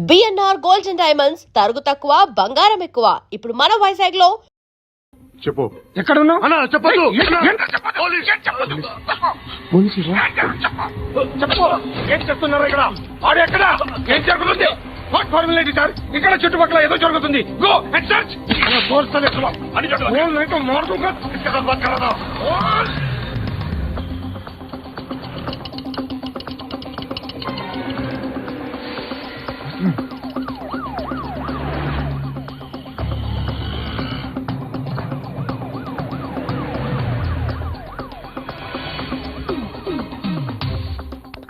BNR gold and diamonds తరుగు తక్కువ బంగారం ఎక్కువ. ఇప్పుడు మన వైజాగ్ లో చెప్పు. ఎక్కడ ఉన్నావు? చెప్పదు. ఏం చేస్తున్నారు ఇక్కడ? ఆడు ఎక్కడ? ఏం జరుగుతుంది? What formality sir? ఇక్కడ చుట్టుపక్కల ఏదో జరుగుతుంది. Go and search.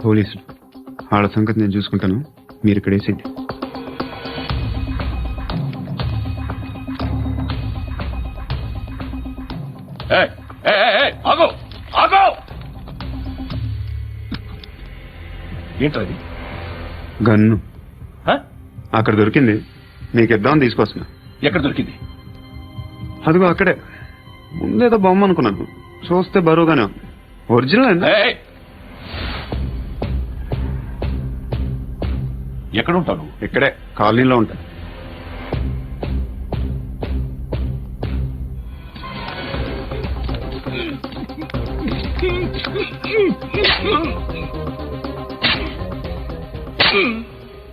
పోలీసులు వాళ్ళ సంగతి నేను చూసుకుంటాను, మీరు ఇక్కడ వేసేది. ఏంటది? గన్ను అక్కడ దొరికింది, నీకు ఇద్దామని తీసుకొస్తున్నా. ఎక్కడ దొరికింది? అదిగో అక్కడే. ముందేదో బొమ్మ అనుకున్నాను, చూస్తే బరువుగానే ఉంది. ఒరిజినల్ అండి. ఎక్కడ ఉంటాను? ఇక్కడే కాలనీలో ఉంటా.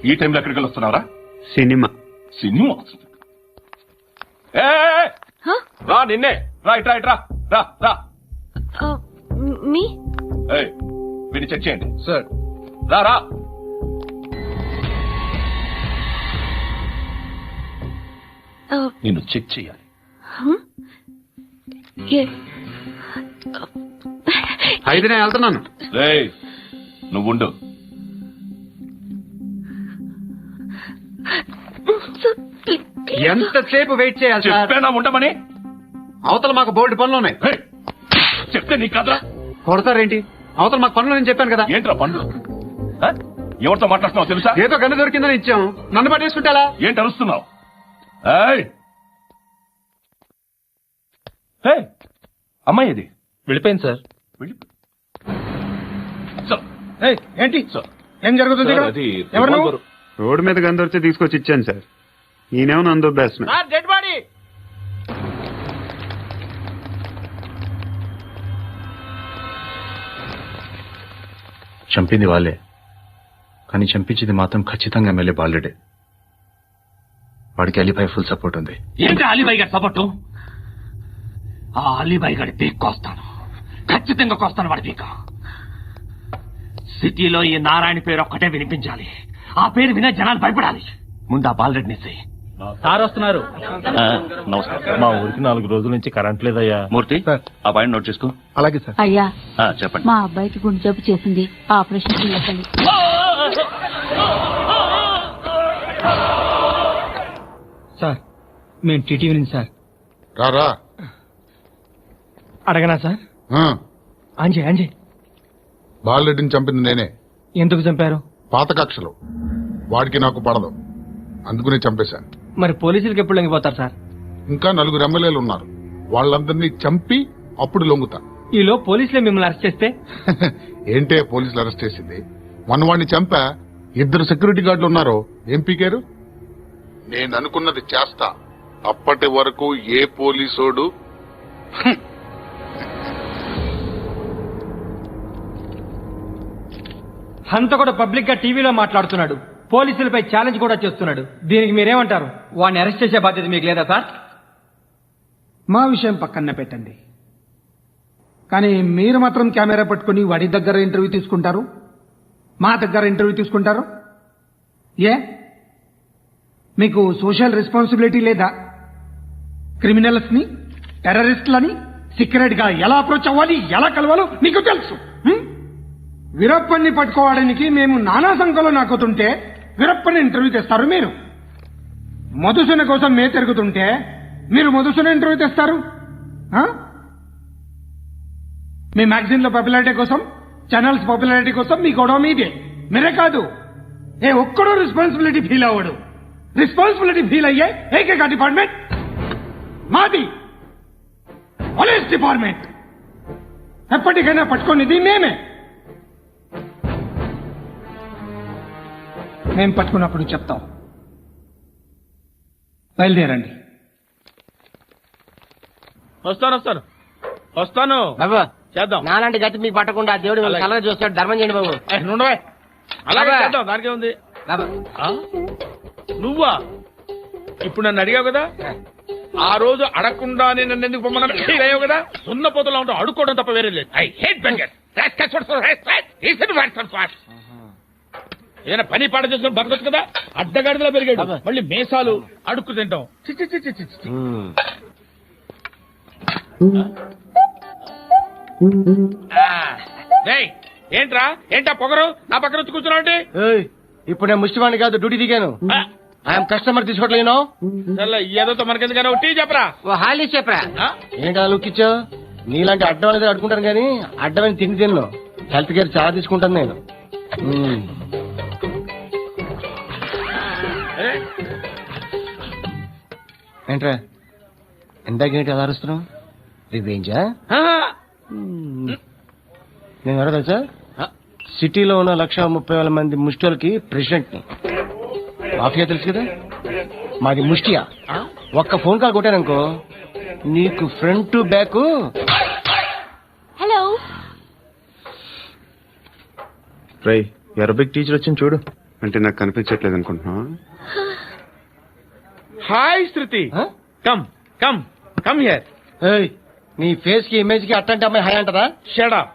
ఈ టైంలో ఎక్కడికి వస్తున్నారా? సినిమా. సినిమా రా, నిన్నే రా, ఇట్రా ఇట్రా, రా రా. మీ వీడిని చెక్ చేయండి సార్. రా రా. నిన్ను చెక్ చేయాలి. అయితే నేను వెళ్తున్నాను. నువ్వుండు. ఎంతసేపు వెయిట్ చేయాలి? చెప్పేనా ఉండమని? అవతల మాకు బోల్డ్ పనులు ఉన్నాయి. చెప్తే నీకు కదా కొడతారేంటి? అవతల మాకు పనులు నేను చెప్పాను కదా. ఏంట్రా పనులు? ఎవరితో మాట్లాడుతున్నావు తెలుసా? ఏదో గన్ను దొరికిందని ఇచ్చాం, నన్ను పట్టేసుకుంటా. ఏంటి అరుస్తున్నావు? అమ్మాయి ఇది వెళ్ళిపోయింది సార్. ఏంటి ఏం జరుగుతుంది? ఎవరు నువ్వు? రోడ్డు మీద గన్ను దొరికితే తీసుకొచ్చి ఇచ్చాను సార్. ఈయనేమో నన్ను దొబ్బేస్తున్నా. Dead body. చంపింది వాళ్ళే, కానీ చంపించింది మాత్రం ఖచ్చితంగా ఎమ్మెల్యే బాలుడే. వాడికి అలీబాయ్ ఫుల్ సపోర్ట్ ఉంది. ఏంటి అలీబాయ్ గారి సపోర్టు? ఆ అలీబాయ్ గారి పీక్ కోస్తాను, ఖచ్చితంగా కోస్తాను వాడి పీక. సిటీలో ఈ నారాయణ పేరు ఒక్కటే వినిపించాలి. ఆ పేరు వినే జనాలు భయపడాలి. ముందు ఆ బాలరెడ్డిని సార్ వస్తున్నారు. నమస్కారం. మా ఊరికి 4 రోజుల నుంచి కరెంట్ లేదయ్యా. మూర్తి, ఆ పాయింట్ నోట్ చేసుకో. అలాగే సార్. అయ్యా చెప్పండి. మా అబ్బాయికి గుండె జబ్బు చేసింది, ఆపరేషన్ చేయాలి. సార్ మేము టీటీవీ నుంచి సార్. రారా. అడగనా సార్? అంజయ్ బాలరెడ్డిని చంపింది నేనే. ఎందుకు చంపారు? పాత కక్షలు, వాడికి నాకు పడదు, అందుకునే చంపేశాను. మరి పోలీసులకు ఎప్పుడు లొంగిపోతారు సార్? ఇంకా 4 ఎమ్మెల్యేలు ఉన్నారు, వాళ్ళందరినీ చంపి అప్పుడు లొంగుతా. ఈలో పోలీసులే మిమ్మల్ని అరెస్ట్ చేస్తే? ఏంటే పోలీసులు అరెస్ట్ చేసింది? మొన్న వాడిని చంపా, 2 సెక్యూరిటీ గార్డులు ఉన్నారు, ఏం పీకారు? నేను అనుకున్నది చేస్తా. అప్పటి వరకు ఏ పోలీసోడు హంత కూడా పబ్లిక్ గా టీవీలో మాట్లాడుతున్నాడు, పోలీసులపై ఛాలెంజ్ కూడా చేస్తున్నాడు. దీనికి మీరేమంటారు? వాడిని అరెస్ట్ చేసే బాధ్యత మీకు లేదా సార్? మా విషయం పక్కన పెట్టండి, కానీ మీరు మాత్రం కెమెరా పట్టుకుని వాడి దగ్గర ఇంటర్వ్యూ తీసుకుంటారు, మా దగ్గర ఇంటర్వ్యూ తీసుకుంటారు. ఏ మీకు సోషల్ రెస్పాన్సిబిలిటీ లేదా? క్రిమినల్స్ ని, టెర్రరిస్టులని సీక్రెట్ గా ఎలా అప్రోచ్ అవ్వాలి, ఎలా కలవాలో మీకు తెలుసు. వీరప్పన్ని పట్టుకోవడానికి మేము నానా సంఖ్యలో నాకుతుంటే వీరప్పని ఇంటర్వ్యూ తెస్తారు మీరు. మధుసూన కోసం మే తిరుగుతుంటే మీరు మధుసూన ఇంటర్వ్యూ తెస్తారు. మీ మ్యాగజైన్ లో పాపులారిటీ కోసం, ఛానల్స్ పాపులారిటీ కోసం మీ గొడవ మీదే. మీరే కాదు, ఏ ఒక్కడో రెస్పాన్సిబిలిటీ ఫీల్ అవ్వడు. రెస్పాన్సిబిలిటీ ఫీల్ అయ్యే ఏకైక డిపార్ట్మెంట్ మాది, పోలీస్ డిపార్ట్మెంట్. ఎప్పటికైనా పట్టుకునేది మేమే. మేము పట్టుకున్నప్పుడు చెప్తాం. బయలుదేరండి. వస్తాను బాబు చేద్దాం. నాలాంటి గతి మీకు పట్టకుండా దేవుడు కలగా చూస్తాడు. ధర్మం చేయండి బాబు. నుండవే అలాగే చేద్దాం, దానికే ఉంది. నువ్వా ఇప్పుడు నన్ను అడిగావు కదా, ఆ రోజు అడగకుండానే నన్ను ఎందుకు పొమ్మన్నా అయ్యావు కదా. సున్న పోతలో ఉంటావు, అడుక్కోవడం తప్ప వేరే లేదు. I hate beggar. ఏదైనా పని పాట చేసుకుని బతకొచ్చు కదా. అడ్డగాడిదలా పెరిగాడు, మళ్ళీ మేసాలు అడుక్కు తింటాం. చి చి చి చి చి చి. ఏంట్రా ఏంటా పొగరు నా పక్కన వచ్చి కూర్చున్నావు? ఇప్పుడు నేను ముష్టివాణి కాదు, డ్యూటీ దిగాను. ఐఎమ్ కస్టమర్ తీసుకోవట్లేను. ఏదో మనకెందుకైనా టీ చెప్పరా. హాలీ చెప్పరా. ఏంటి అలా లుక్కిచ్చా? నీలాంటి అడ్డం అనేది అడుకుంటాను కానీ అడ్డమైన తిండి తిన్ను. హెల్త్ కేర్ చాలా తీసుకుంటాను నేను. ఏంట్రా ఇందాకేంటి అలా అరుస్తున్నావు? రివేంజా? నేను ఎవరో తెలుసా? సిటీలో ఉన్న 130,000 మంది ముష్టిలకి ప్రెసిడెంట్ ని. మాఫియా తెలుసు కదా, మాది ముష్టియా. ఒక్క ఫోన్ కాల్ కొట్టాననుకో నీకు ఫ్రంట్ టు బ్యాక్. హలో, రై అరబిక్ టీచర్ వచ్చింది చూడు. అంటే నాకు కనిపించట్లేదు అనుకుంటున్నా. Hi Shruti, come come come here. నీ ఫేస్ కి ఇమేజ్ కి అట్టంటే అమ్మాయి హాయ్ అంటదా? Shut up.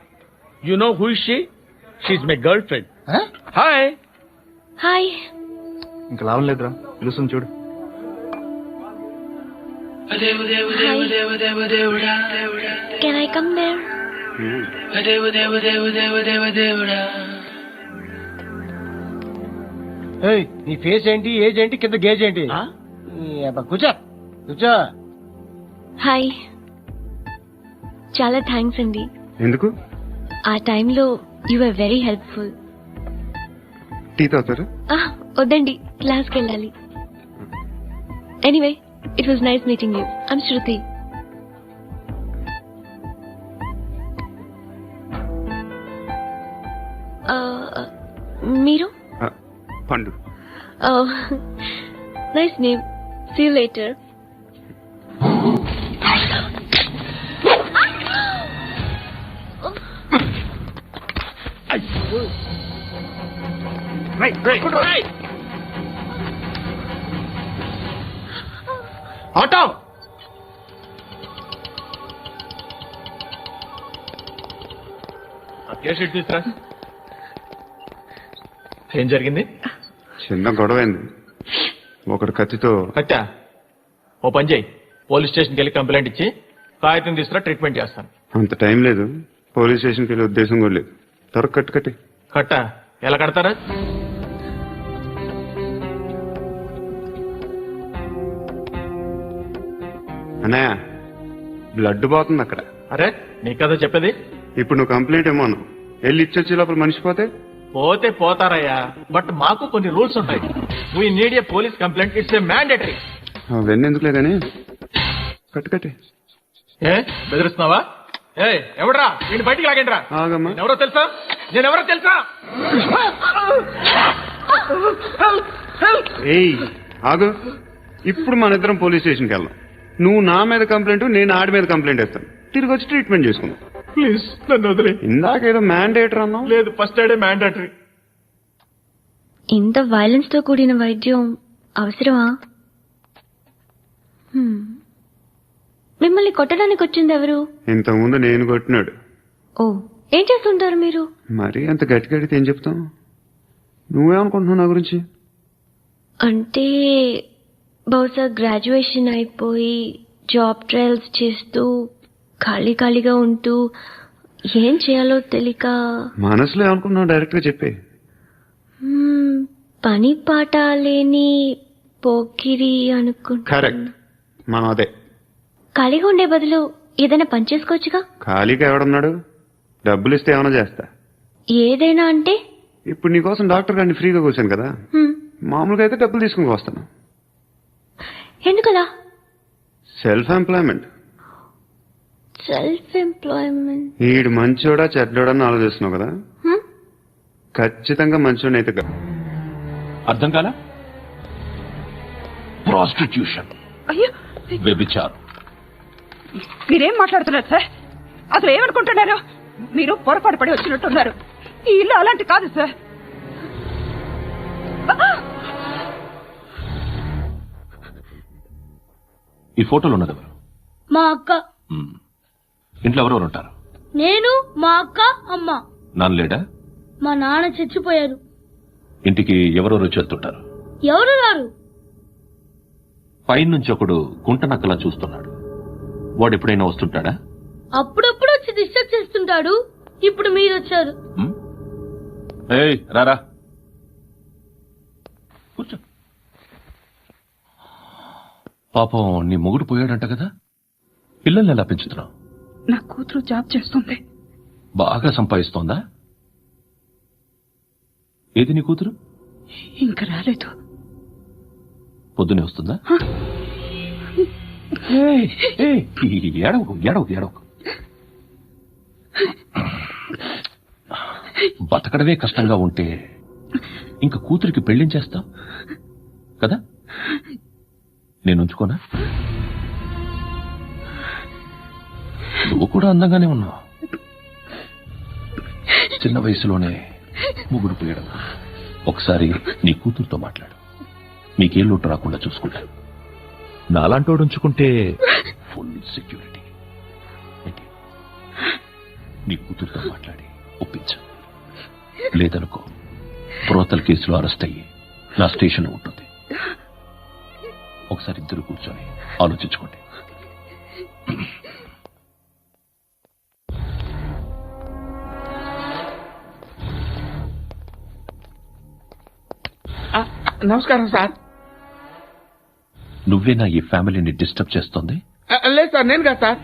You know who is she? She is my girlfriend. Hi hi. ఇంకా లాభం లేదురా, పిలుస్తుంది చూడు. Can I come there? నీ ఫేస్ ఏంటి, ఏజ్ ఏంటి, కింద గేజ్ ఏంటి? కూర్చో కూర్చో. హాయ్, చాలా థ్యాంక్స్ అండి. ఎందుకు? ఆ టైంలో you are very helpful. Tea తాగుతారా? వద్దండి, క్లాస్కి వెళ్ళాలి. Anyway, it was nice meeting you. I'm Shruti. మీరు? Pandu. Nice name. See you later. Auto తీసుకురా. ఏం జరిగింది? చిన్న గొడవైంది. ఒకడు కత్తితో. కట్టా? ఓ పని చేయి, పోలీస్ స్టేషన్కి వెళ్ళి కంప్లైంట్ ఇచ్చి కాగితం తీసుకురా, ట్రీట్మెంట్ చేస్తాను. అంత టైం లేదు, పోలీస్ స్టేషన్కి వెళ్ళే ఉద్దేశం కూడా లేదు. త్వరగా కట్టి. కట్టా? ఎలా కడతారా? అన్నయ్య, బ్లడ్ పోతుంది అక్కడ. అరే నీ కదా చెప్పేది. ఇప్పుడు నువ్వు కంప్లైంట్ ఏమో అన్నావు, వెళ్ళి ఇచ్చొచ్చే లోపల మనిషి పోతే పోతే పోతారయ్యా, బట్ మాకు కొన్ని రూల్స్ ఉంటాయి. We need a police complaint, it's a mandatory. అవన్నీ ఎందుకులే కానీ కట్టి. ఏ బెదిరిస్తున్నావా? ఏ ఎవడ్రా వీడిని బయటికి లాగండి రా. ఆగమ్మా. ఎవరో తెలుసా? నేనెవరో తెలుసా? ఏయ్ ఆగు. ఇప్పుడు మన ఇద్దరం పోలీస్ స్టేషన్కి వెళ్దాం. నువ్వు నా మీద కంప్లైంట్, నేను ఆడి మీద కంప్లైంట్ వేస్తాను. తిరిగి వచ్చి ట్రీట్మెంట్ చేసుకుందాం. ప్లీజ్ నన్ను వదిలే. ఇందాకేదో మ్యాండేటర్ అన్నావు. లేదు, ఫస్ట్ ఎయిడే మ్యాండేటరీ. ఇంత వైలెన్స్ తో కూడిన వైద్యం అవసరమా? మిమ్మల్ని కొట్టడానికి వచ్చింది ఎవరు? ఇంతకుముందు నేను కొట్టినాడు. ఓ, ఏం చేస్తుంటారు మీరు? మరి అంత గట్టి గడితే ఏం చెప్తాం? నువ్వేమనుకుంటున్నావు నా గురించి? అంటే బహుశా గ్రాడ్యుయేషన్ అయిపోయి జాబ్ ట్రయల్స్ చేస్తూ ఖాళీగా ఉంటూ ఏం చేయాలో తెలియక. మనసులో ఏమనుకుంటున్నావు డైరెక్ట్ గా చెప్పే. పని పాట లేని పోకిరి అనుకుంటా. కరెక్ట్, మనం అదే. ఖాళీగా ఉండే బదులు ఏదైనా పని చేసుకోవచ్చుగా. ఖాళీగా ఎవడన్నాడు? డబ్బులు ఇస్తే ఏమైనా చేస్తా. ఏదైనా అంటే? ఇప్పుడు నీకోసం డాక్టర్ గారిని ఫ్రీగా కూర్చాను కదా, మామూలుగా అయితే డబ్బులు తీసుకుని వస్తాను. ఎందుకలా? Self employment. Self employment. ఈడు మంచోడా చెడ్డోడా అని ఆలోచిస్తున్నావు కదా, ఖచ్చితంగా మంచోడైతే అర్థం కాలా? ప్రాస్టిట్యూషన్, వ్యభిచారం. మీరేం మాట్లాడుతున్నారు సార్? అసలు ఏమనుకుంటున్నారు? మీరు పొరపాటు పడి వచ్చినట్టున్నారు. ఈ ఇల్లు అలాంటి కాదు సార్. ఈ ఫోటోలు ఉన్నది ఎవరు? మా అక్క. ఇంట్లో ఎవరెవరు ఉంటారు? నేను, మా అక్క, అమ్మ. నాన్న లేడా? మా నాన్న చచ్చిపోయారు. ఇంటికి ఎవరెవరు వచ్చి వెళ్తుంటారు? ఎవరు రారు. పైనుంచి ఒకడు గుంట నక్కలా చూస్తున్నాడు. వాడు ఎప్పుడైనా వస్తుంటాడా? అప్పుడప్పుడు వచ్చి డిస్టర్బ్ చేస్తుంటాడు. ఇప్పుడు మీరు వచ్చారు. ఏయ్ రారా, కూర్చో. పాపం నీ మొగుడు పోయాడంట కదా, పిల్లల్ని ఎలా పెంచుతున్నావు? నా కూతురు జాబ్ చేస్తుంది. బాగా సంపాదిస్తోందా? ఏది నీ కూతురు? ఇంకా రాలేదు. పొద్దునే వస్తుందా? ఏడవకు ఏడవకు ఏడవకు. బతకడమే కష్టంగా ఉంటే ఇంకా కూతురికి పెళ్లించేస్తావు కదా? నేను ఉంచుకోనా? నువ్వు కూడా అందంగానే ఉన్నావు. చిన్న వయసులోనే ముగ్గురు పోయడం. ఒకసారి నీ కూతురుతో మాట్లాడు. మీకేం లోటు రాకుండా చూసుకుంటా. నాలాంటోడు ఉంచుకుంటే ఫుల్ సెక్యూరిటీ. నీ కూతురుతో మాట్లాడి ఒప్పించు. లేదనుకో, ప్రోతల కేసులో అరెస్ట్ అయ్యి నా స్టేషన్లో ఉంటుంది. ఒకసారి ఇద్దరు కూర్చొని ఆలోచించుకోండి. నమస్కారం సార్. నువ్వేనా ఈ ఫ్యామిలీని డిస్టర్బ్ చేస్తోంది? లేదు సార్, నేను కాదు సార్.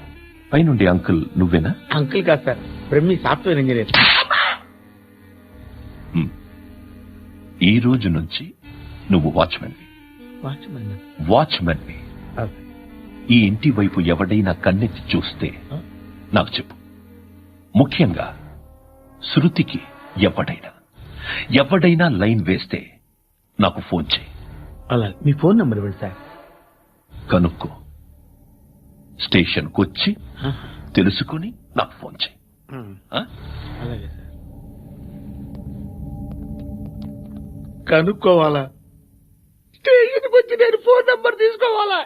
పైనుండి అంకుల్ నువ్వేనా? అంకుల్ కాదు సార్, బ్రహ్మి సాఫ్ట్వేర్ ఇంజనీర్. ఈ రోజు నుంచి నువ్వు వాచ్మెన్. ఈ ఇంటి వైపు ఎవడైనా కన్నెత్తి చూస్తే నాకు చెప్పు. ముఖ్యంగా శృతికి ఎవడైనా లైన్ వేస్తే నాకు ఫోన్ చేయి. అలా మీ ఫోన్ నంబర్ ఇవ్వండి సార్. కనుక్కో, స్టేషన్కి వచ్చి తెలుసుకుని నాకు ఫోన్ చేయి. అలాగే సార్. కనుక్కోవాలా? స్టేషన్కి వచ్చి నేను ఫోన్ నంబర్ తీసుకోవాలా?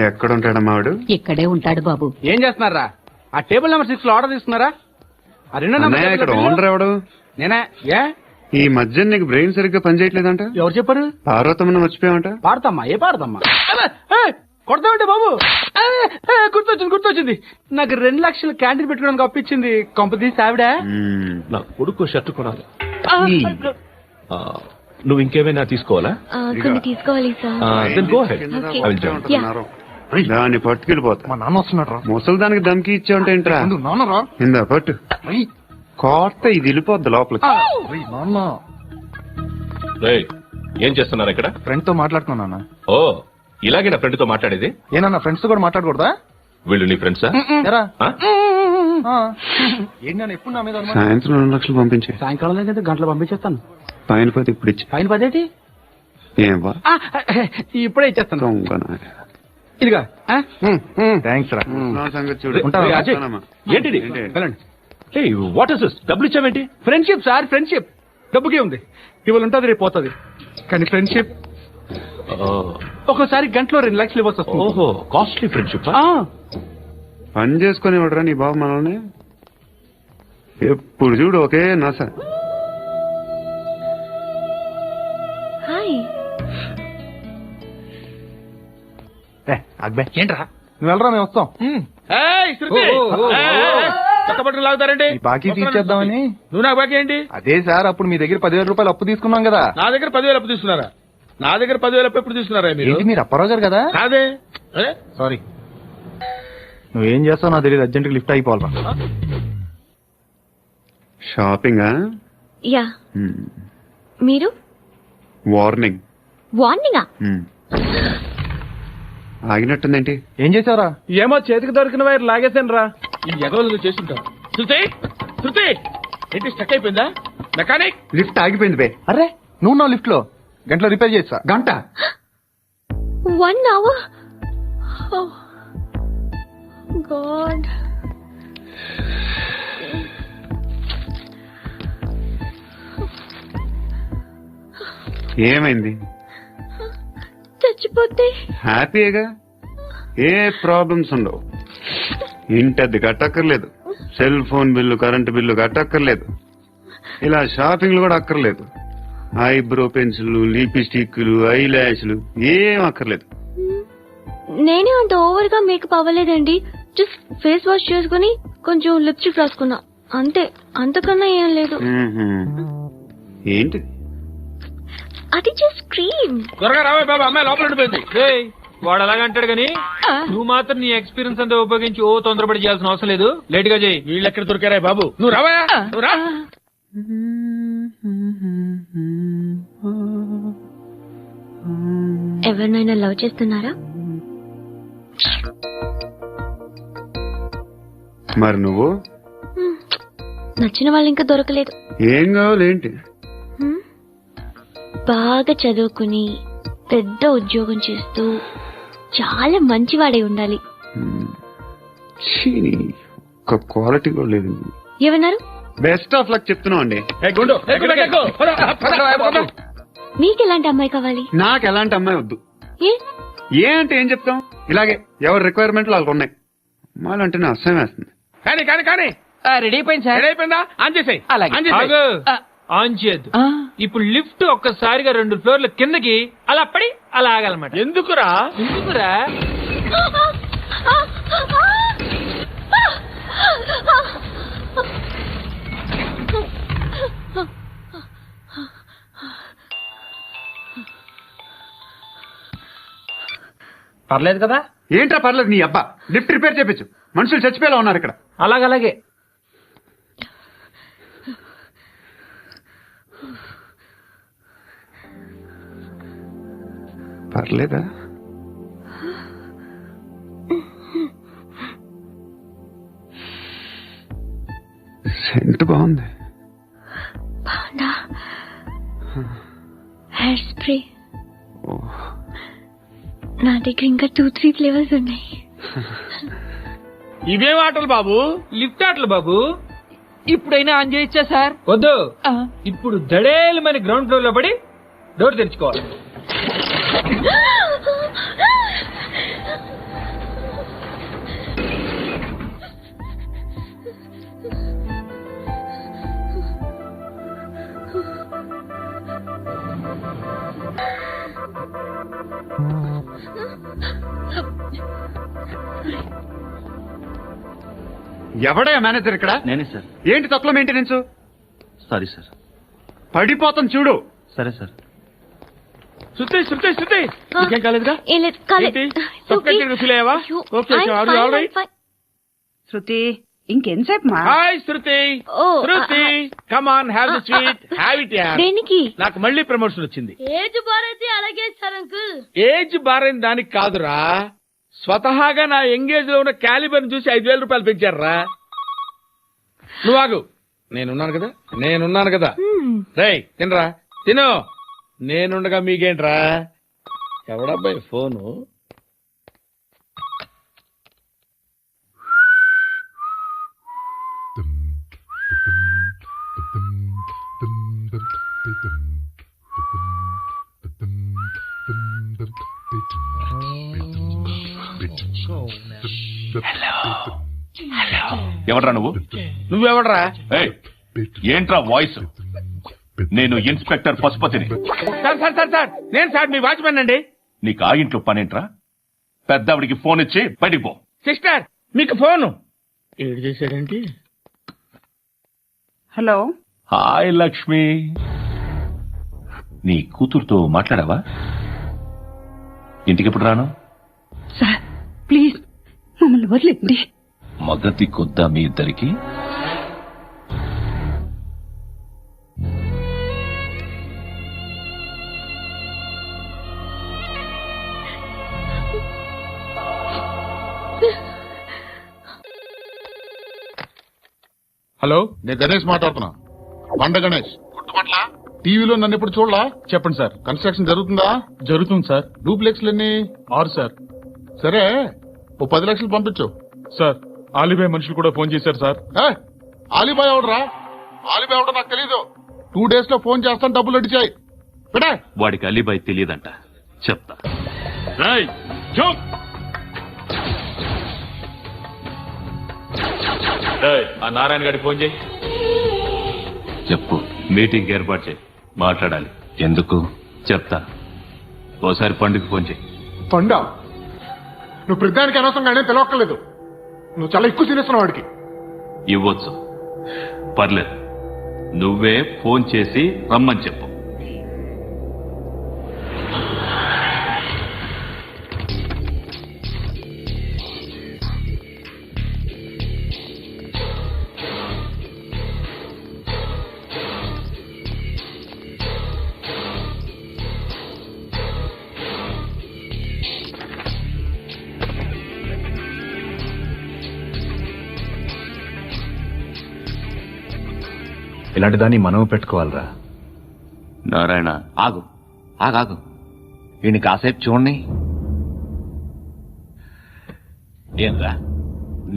ఎక్కడ ఉంటాడమ్మా వాడు? ఇక్కడే ఉంటాడు బాబు. ఏం చేస్తున్నారా? ఆ టేబుల్ నెంబర్ 6 లో ఆర్డర్ తీసుకున్నారా? ఆ రెండో అన్నయ్య, ఇక్కడ ఓనర్ ఎవడు? నేనే. ఏ ఈ మధ్య నీకు బ్రెయిన్ సరిగ్గా పనిచేయట్లేదంట. ఎవరు చెప్పారు? పార్వతమ్మను మర్చిపోయామంట. పాడతామ్మా. ఏ పాడతామ్మా? కొడతామంటే బాబు. గుర్తొచ్చింది. నాకు 2 లక్షలు క్యాంటీన్ పెట్టుకోవడానికి అప్పించింది కొంపతీసి ఆవిడ. నా కొడుకు షర్ట్ కొనాలి. నువ్వు ఇంకేమైనా తీసుకోవాలా? కొన్ని తీసుకోవాలి sir. Then go ahead. I will join. దాన్ని పట్టుకెళ్ళిపోతా. మా నాన్న వస్తున్నాడు. ముసలి దానికి దమ్కి ఇచ్చావంటే ఏంట్రా? నాన్నరా ఇందా పట్టు. కోర్త ఇది వెళ్ళిపోద్ది లోపలికి. నాన్న ఏం చేస్తున్నారు ఇక్కడ? ఫ్రెండ్ తో మాట్లాడుతున్నా. ఓ, ఇలాగే నా ఫ్రెండ్ తో మాట్లాడేది? ఏనా ఫ్రెండ్స్ తో కూడా మాట్లాడకూడదా? వీళ్ళు నీ ఫ్రెండ్సా? ఏంటి ఎప్పుడు నా మీద సాయంత్రం 2 లక్షలు పంపించే. సాయంకాలం దగ్గర గంటలు పంపించేస్తాను. పైన పోతే ఇప్పుడు ఇచ్చి. పైన 10 ఏం వా ఇప్పుడే ఇచ్చేస్తాను. దొంగనా. ఇదిగా థ్యాంక్స్ రా. నా సంగతి చూడు. ఉంటావా? అజయ్, ఏంటిది? What is this? డబ్బులు ఇచ్చావేంటి? Friendship sir, friendship. డబ్బుకే ఉంది, ఇవాళ ఉంటుంది రేపు పోతుంది. కానీ ఫ్రెండ్షిప్ ఒక్కోసారి గంటలో 2 లక్షలు ఇవ్వాల్సి వస్తుంది. ఓహో, కాస్ట్లీ ఫ్రెండ్షిప్. పని చేసుకుని వాడరా నీ బాబు మనల్ని. ఎప్పుడు చూడు ఒకే నస. హాయ్. ఏంట్రా నువ్వు వెళ్ళరా, మేము వస్తాం. చక్కబట్టలు లాగుతారండి. బాకీ తీర్చేద్దామని. నువ్వు నాకు బాకీ ఏంటి? అదే సార్, అప్పుడు మీ దగ్గర 10,000 రూపాయలు అప్పు తీసుకున్నాం కదా. నా దగ్గర 10,000 అప్పు తీసుకున్నారా? నా దగ్గర 10,000 అప్పు ఎప్పుడు తీసుకున్నారా మీరు? ఏంటి, మీరు అప్పారావు గారు కదా? కాదే. సారీ. నువ్వేం చేస్తావు నాకు తెలియదు, అర్జెంట్ లిఫ్ట్ అయిపోవాలరా. షాపింగా? యా. మీరు? వార్నింగ్. వార్నింగా? ఆగినట్టుందేంటి? ఏం చేసావురా? ఏమో చేతికి దొరికిన వైర్ లాగేసాను రా. ఈ ఎగవలు చేస్తుంటావు. శృతి, శృతి, ఏంటి స్టక్ అయిపోయిందా? మెకానిక్ లిఫ్ట్ ఆగిపోయింది బే. అరే నువ్వు నా లిఫ్ట్ లో గంటలో రిపేర్ చేయొచ్చా? గంట 1 hour? Oh, God. ఏమైంది? చచ్చిపోతే హ్యాపీగా, ఏ ప్రాబ్లమ్స్ ఉండవు. ఇంటద్ది కట్టక్కర్లేదు, cell phone bill, current bill కట్టక్కర్లేదు, ఇలా షాపింగ్లు కూడా అక్కర్లేదు. ఐబ్రో పెన్సిల్, లిప్స్టిక్లు, ఐ ల్యాష్లు ఏం అక్కర్లేదు. నేనే అంత ఓవర్ గా మేకప్ అవ్వలేదండి. జస్ట్ ఫేస్ వాష్ చేసుకుని కొంచెం లిప్స్టిక్ రాసుకున్నా అంతే, అంతకన్నా ఏం లేదు. ఏంటి అది జస్ట్ క్రీమ్. త్వరగా రావే బాబా, అమ్మాయి లోపల ఉండిపోయింది. వాడు అలాగంటాడు గానీ నువ్వు మాత్రం నీ ఎక్స్పీరియన్స్ అంతా ఉపయోగించి తొందరపడి చేయాల్సిన అవసరం లేదు. లేట్ గా చేయి. వీళ్ళు ఎక్కడ దొరికారా బాబు? నువ్వు రావా, నువ్వు రా. ఎవరినైనా లవ్ చేస్తున్నారా? మరి నువ్వు? నచ్చిన వాళ్ళు ఇంకా దొరకలేదు. ఏం కావాలి ఏంటి? బాగా చదువుకుని పెద్ద ఉద్యోగం చేస్తూ చాలా మంచివాడై ఉండాలి. ఒక క్వాలిటీ కూడా లేదు. ఏమన్నారు? బెస్ట్ ఆఫ్ లక్ చెప్తున్నావు అండి. మీకు ఎలాంటి అమ్మాయి కావాలి? నాకు ఎలాంటి అమ్మాయి వద్దు. ఏ అంటే ఏం చెప్తాం, ఇలాగే ఎవరి రిక్వైర్మెంట్లు వాళ్ళకు ఉన్నాయి. అమ్మాయిలు అంటే నా అసహ్యం వేస్తుంది. కానీ కానీ కానీ రెడీ అయిపోయింది సార్. రెడీ అయిపోయిందా? ఆన్ చేసేయ్. ఆన్ చేయద్దు. ఇప్పుడు లిఫ్ట్ ఒక్కసారిగా 2 ఫ్లోర్ల కిందకి అలా పడి అలా ఆగాలన్నమాట. ఎందుకురా? పర్లేదు కదా? ఏంట్రా పర్లేదు నీ అబ్బా. లిఫ్ట్ రిపేర్ చేపించు, మనుషులు చచ్చిపోయేలా ఉన్నారు ఇక్కడ. అలాగే పర్లేదా? సెంట్ బాగుంది. బాగుందా? హెయిర్ స్ప్రే నా దగ్గర ఇంకా 2-3 ఫ్లేవర్స్ ఉన్నాయి. ఇవేం ఆటలు బాబు? లిఫ్ట్ ఆటలు బాబు. ఇప్పుడైనా ఆన్ చేయొచ్చా సార్? వద్దు. ఇప్పుడు దడేలు మన గ్రౌండ్ ఫ్లోర్ లో పడి డోర్ తెరుచుకోవాలి. ఎవడయ్యా మేనేజర్ ఇక్కడ? నేనే సార్. ఏంటి తక్కువ మెయింటెనెన్స్? Sorry sir. పడిపోతాం చూడు. సరే సార్. శృతి శృతి శృతి, ఇంకేం కాలేదుగా? ఏం లేదు, కాలేదు. ఫీల్ అయ్యావా? ఓకే, శృతి ఇంకెంతసేపు మా? Hi Shruti. Shruti come on, have the sweet, have it యార్. దేనికి? నాకు మళ్ళీ ప్రమోషన్ వచ్చింది. ఏజ్ బారైతే అలాగే సార్ అంకుల్. ఏజ్ బారైన దానికి కాదురా, స్వతహాగా నా ఎంగేజ్ లో ఉన్న క్యాలిబర్ చూసి 5,000 రూపాయలు పెంచారా. నువ్వు ఆగు, నేనున్నాను కదా. రేయ్ తినరా, తిను. నేనుండగా మీకేంట్రా? ఎవడబ్బాయి ఫోను? ఎవడ్రా నువ్వు? నువ్వెవడ్రా? ఏంట్రా వాయిస్? నేను ఇన్స్పెక్టర్ పశుపతిని. సార్ నేను సార్ మీ వాచ్మెన్ అండి. నీకు ఆ ఇంట్లో పనేంట్రా? పెద్దవిడికి ఫోన్ ఇచ్చి బయటికి పో. సిస్టర్ మీకు ఫోను. ఏడు చేశాడేంటి? హలో. హాయ్ లక్ష్మి, నీ కూతురుతో మాట్లాడావా? ఇంటికి ఎప్పుడు రాను? సార్ ప్లీజ్ మమ్మల్ని వదిలేండి. మగతి కొద్దా మీ ఇద్దరికి? హలో, నేను గణేష్ మాట్లాడుతున్నా. బండ గణేష్ గుర్తుపట్ల టీవీలో నన్ను ఎప్పుడు చూడలా? చెప్పండి సార్. కన్స్ట్రక్షన్ జరుగుతుందా? జరుగుతుంది సార్. డూప్లెక్స్లు ఎన్ని? 6 సార్. సరే ఓ 10 లక్షలు పంపించు. సార్ ఆలిబాయ్ మనుషులు కూడా ఫోన్ చేశారు సార్. ఆలిబాయ్ ఎవడరా? ఆలిబాయ్ ఎవడో నాకు తెలీదు. 2 days లో ఫోన్ చేస్తాను, డబ్బులు అడిచాయి. పెడే. వాడికి అలీబాయ్ తెలియదంట, చెప్తా. ఆ నారాయణ గారికి ఫోన్ చేయి. చెప్పు. మీటింగ్ ఏర్పాటు చేయి, మాట్లాడాలి. ఎందుకు చెప్తా. ఓసారి పండుగ ఫోన్ చేయి. పండా, నువ్వు ప్రతిదానికి అనవసరంగానే తెలవక్కర్లేదు. నువ్వు చాలా ఎక్కువ తినేస్తున్నావు వాడికి. ఇవ్వచ్చు, పర్లేదు. నువ్వే ఫోన్ చేసి రమ్మని చెప్పు. ఇలాంటి దాన్ని మనం పెట్టుకోవాలరా. నారాయణ, ఆగు ఆగాగు, ఈయన కాసేపు చూడండి. ఏంరా,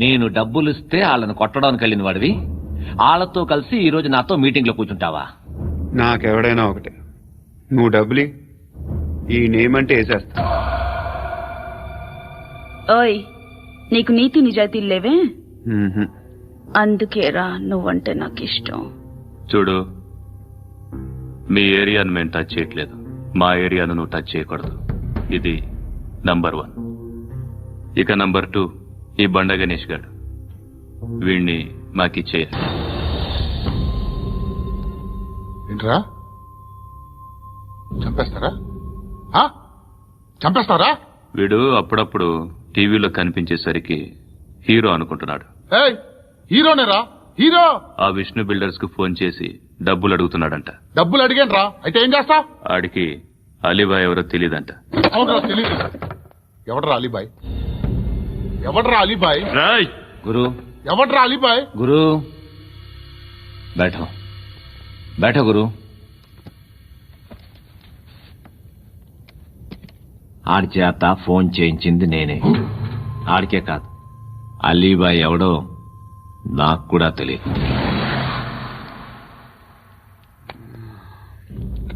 నేను డబ్బులు ఇస్తే వాళ్ళని కొట్టడానికి వెళ్ళిన వాడివి, వాళ్ళతో కలిసి ఈ రోజు నాతో మీటింగ్ లో కూర్చుంటావా? నాకెవడైనా ఒకటే. నువ్వు డబ్బులి, ఈ నేమంటే వేసేస్తా. ఓయ్, నీకు నీతి నిజాయితీలు లేవే, మ్మ్హ. అందుకేరా నువ్వంటే నాకు ఇష్టం. చూడు, మీ ఏరియాను మేము టచ్ చేయట్లేదు, మా ఏరియాను నువ్వు టచ్ చేయకూడదు. ఇది నంబర్ 1. ఇక నంబర్ 2, ఈ బండ గణేష్ గారు, వీణ్ణి మాకిచ్చేయాలి. ఏంట్రా, చంపేస్తారా? చంపేస్తారా? వీడు అప్పుడప్పుడు టీవీలో కనిపించేసరికి హీరో అనుకుంటున్నాడు. హీరోనేరా, హీరో. ఆ విష్ణు బిల్డర్స్ కు ఫోన్ చేసి డబ్బులు అడుగుతున్నాడంట. డబ్బులు అడిగాను, అయితే ఏం చేస్తా? ఆడికి అలీబాయ్ ఎవరో తెలియదంట. అవునరా, తెలీదు. ఎవడరా అలీబాయ్? ఎవడరా అలీబాయ్? గురు, ఎవడరా అలీబాయ్? గురు బైఠో బైఠో గురు. ఆడి చేత ఫోన్ చేయించింది నేనే. ఆడికే కాదు, అలీబాయ్ ఎవడో నాకు కూడా తెలియదు.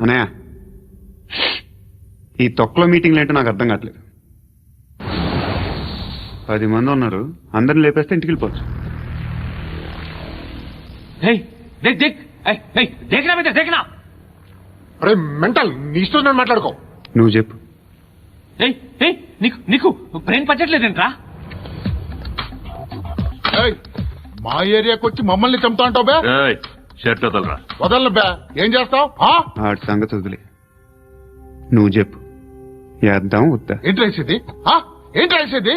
అన్నయ్య, ఈ తొక్కలో మీటింగ్లు ఏంటో నాకు అర్థం కావట్లేదు. 10 మంది ఉన్నారు, అందరిని లేపేస్తే ఇంటికి వెళ్ళిపోవచ్చు. అరే మెంటల్, నీ ఇష్టం నేను మాట్లాడుకో. నువ్వు చెప్పు. నీకు బ్రెయిన్ పచ్చట్లేదంట్రా? మా ఏరియాకి వచ్చి మమ్మల్ని చంపుతా అంటావు బే? షర్ట్ వదలరా. వదలను బే. ఏం చేస్తావు? ఆడి సంగతి వదిలే, నువ్వు చెప్పు. వేద్దాం వద్దా? ఏంటి రాసేది? ఏంటి రాసేది?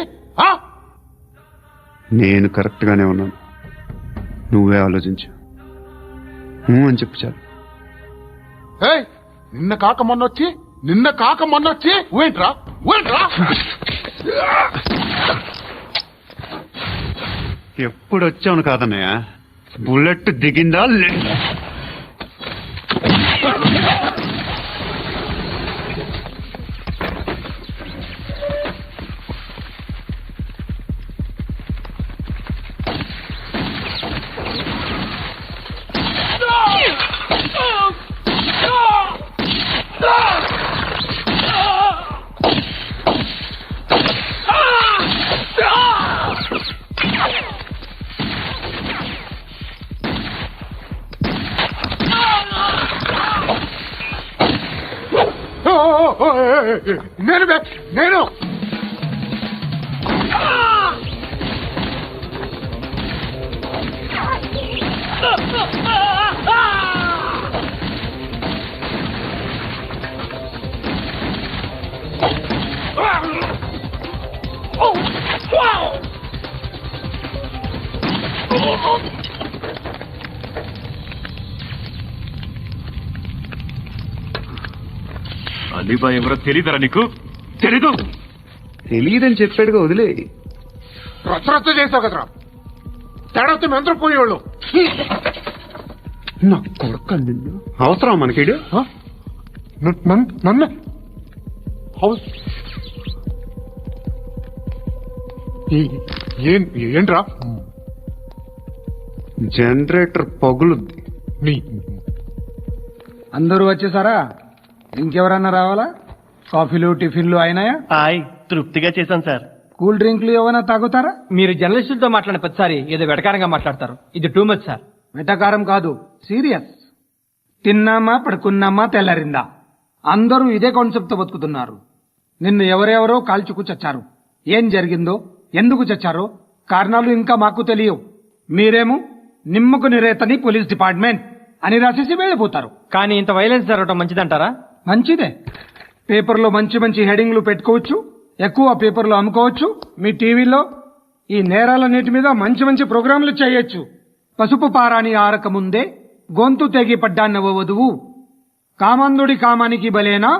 నేను కరెక్ట్ గానే ఉన్నాను, నువ్వే ఆలోచించు. అని చెప్పు చాలు. నిన్న కాక మొన్నొచ్చి ఊయంట్రా. ఎప్పుడు వచ్చావును కాదన్నయ్య, బుల్లెట్ దిగిందా లేదా? నేను అలీబాయ్ ఎవరో తెలీదరా నీకు? తెలీదు? తెలియదని చెప్పాడుగా, వదిలే. రచ్చ చేసావు కదరా, తేడా వస్తే మెంతరం పోయేవాళ్ళు. నా కొడుకు అవసరం మనకిడు నన్ను హౌస్ ఏంట్రా జనరేటర్ పగులుద్ది. నీ అందరూ వచ్చేసారా? ఇంకెవరన్నా రావాలా? కాఫీలు టిఫిన్లు అయినాయా? తృప్తిగా చేశాను సార్. కూల్ డ్రింక్లు ఏమైనా తాగుతారా? మీరు జర్నలిస్టులతో మాట్లాడిన ప్రతిసారి ఏదో వెటకారంగా మాట్లాడతారు. ఇది టూ మచ్ సార్. వెటకారం కాదు, సీరియస్. తిన్నామా పడుకున్నామా తెల్లరిందా, అందరూ ఇదే కాన్సెప్ట్ తో బతుకుతున్నారు. నిన్ను ఎవరెవరో కాల్చుకు చచ్చారు. ఏం జరిగిందో, ఎందుకు చచ్చారో కారణాలు ఇంకా మాకు తెలియవు. మీరేమో నిమ్మకు నిరేతని పోలీస్ డిపార్ట్మెంట్ అని రాసేసి వెళ్ళిపోతారు. కానీ ఇంత వైలెన్స్ జరగడం మంచిదంటారా? మంచిదే. పేపర్లో మంచి మంచి హెడింగ్లు పెట్టుకోవచ్చు, ఎక్కువ పేపర్లు అమ్ముకోవచ్చు. మీ టీవీలో ఈ నేరాలన్నిటి మీద మంచి మంచి ప్రోగ్రాంలు చేయొచ్చు. పసుపు పారాని ఆరక ముందే గొంతు తెగి పడ్డాన్నవ వధువు, కామందుడి కామానికి బలేనా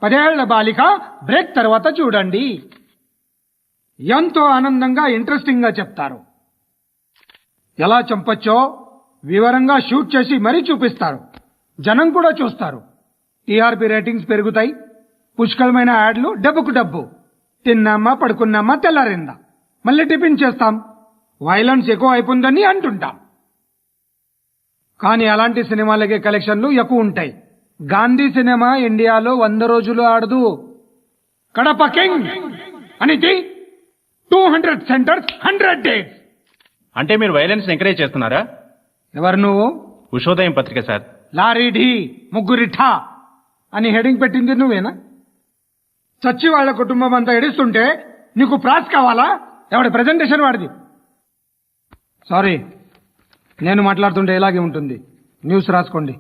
10 ఏళ్ల బాలిక బ్రేక్ తర్వాత చూడండి. ఎంతో ఆనందంగా ఇంట్రెస్టింగ్ గా చెప్తారు. ఎలా చంపొచ్చో వివరంగా షూట్ చేసి మరీ చూపిస్తారు. జనం కూడా చూస్తారు. టీఆర్పీ రేటింగ్స్ పెరుగుతాయి. పుష్కలమైన యాడ్లు, డబ్బుకు డబ్బు. తిన్నామా పడుకున్నామా తెల్లారిందా, మళ్ళీ టిఫిన్ చేస్తాం. వైలెన్స్ ఎక్కువ అయిపోయిందని అంటుంటాం. కానీ అలాంటి సినిమాలకే కలెక్షన్లు ఎక్కువ ఉంటాయి. గాంధీ సినిమా ఇండియాలో 100 రోజులు ఆడదు. కడప కింగ్ అనేది 200 సెంటర్స్ 100 డేస్. అంటే మీరు వైలెన్స్ ఎంకరేజ్ చేస్తున్నారా? ఎవరు నువ్వు? ఉషోదయం పత్రిక సార్. లారీ ఢీ ముగ్గురిఠా అని హెడింగ్ పెట్టింది నువ్వేనా? చచ్చి వాళ్ళ కుటుంబం అంతా ఎడుస్తుంటే నీకు ప్రాస్ కావాలా? ఎవడి ప్రెజెంటేషన్ వాడిది. సారీ, నేను మాట్లాడుతుంటే ఇలాగే ఉంటుంది. న్యూస్ రాసుకోండి.